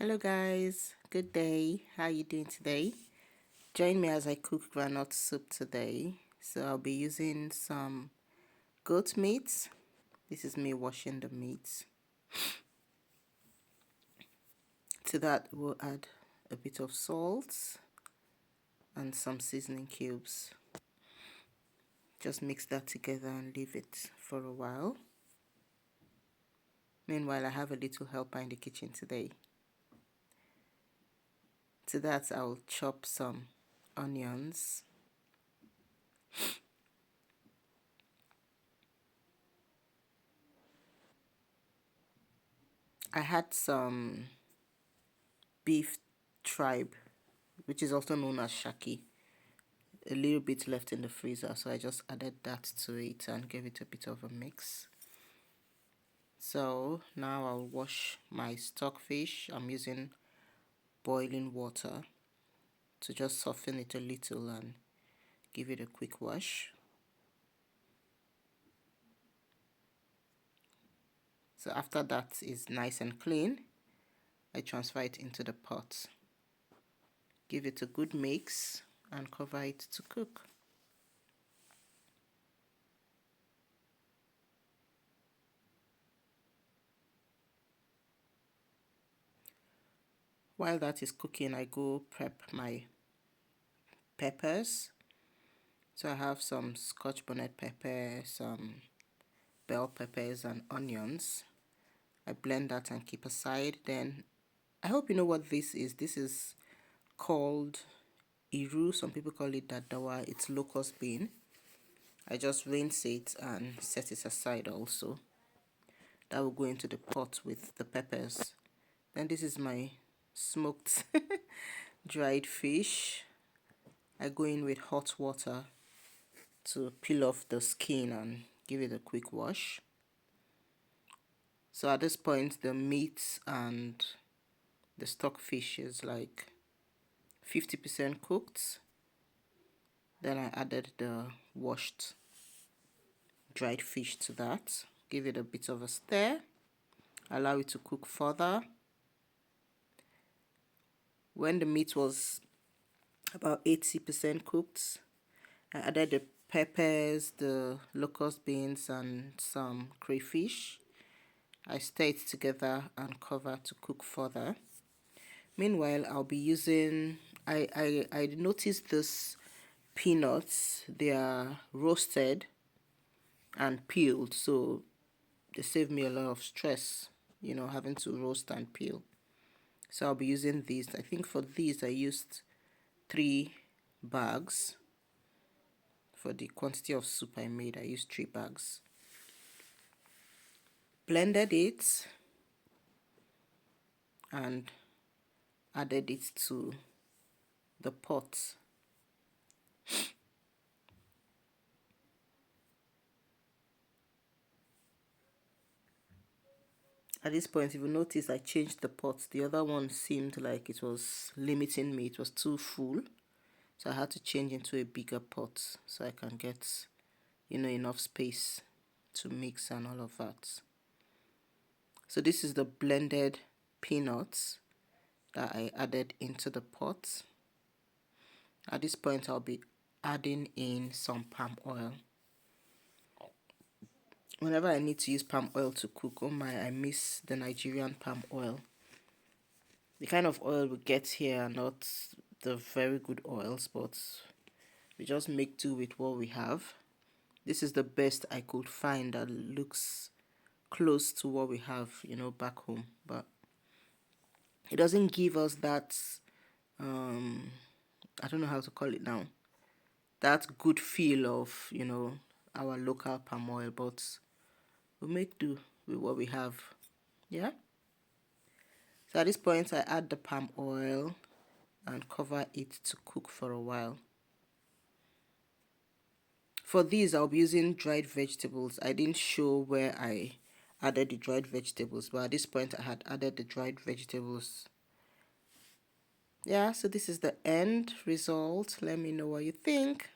Hello guys, good day. How you doing today? Join me as I cook groundnut soup today. So I'll be using some goat meat. This is me washing the meat. To that we'll add a bit of salt and some seasoning cubes. Just mix that together and leave it for a while. Meanwhile, I have a little helper in the kitchen today. To that I'll chop some onions. I had some beef tribe, which is also known as shaki, a little bit left in the freezer, so I just added that to it and gave it a bit of a mix. So now I'll wash my stockfish. I'm using boiling water to just soften it a little and give it a quick wash. So after that is nice and clean, I transfer it into the pot, give it a good mix and cover it to cook. While that is cooking, I go prep my peppers. So I have some scotch bonnet pepper, some bell peppers and onions. I blend that and keep aside. Then I hope you know what this is. This is called iru. Some people call it dadawa. It's locust bean. I just rinse it and set it aside also. That will go into the pot with the peppers. Then this is my smoked dried fish. I go in with hot water to peel off the skin and give it a quick wash. So at this point the meat and the stockfish is like 50% cooked. Then I added the washed dried fish to that, give it a bit of a stir, allow it to cook further. When the meat was about 80% cooked, I added the peppers, the locust beans and some crayfish. I stir it together and cover to cook further. Meanwhile, I'll be using, I noticed this peanuts, they are roasted and peeled, so they save me a lot of stress, you know, having to roast and peel. So I'll be using these. I think for these I used 3 bags. For the quantity of soup I made, I used 3 bags. Blended it and added it to the pot. At this point, if you notice, I changed the pot. The other one seemed like it was limiting me. It was too full. So I had to change into a bigger pot so I can get, you know, enough space to mix and all of that. So this is the blended peanuts that I added into the pot. At this point, I'll be adding in some palm oil. Whenever I need to use palm oil to cook, oh my, I miss the Nigerian palm oil. The kind of oil we get here are not the very good oils, but we just make do with what we have. This is the best I could find that looks close to what we have, you know, back home, but it doesn't give us that I don't know how to call it now, that good feel of, you know, our local palm oil, but we make do with what we have. Yeah, so at this point I add the palm oil and cover it to cook for a while. For these I'll be using dried vegetables. I didn't show where I added the dried vegetables, but at this point I had added the dried vegetables. Yeah, so this is the end result. Let me know what you think.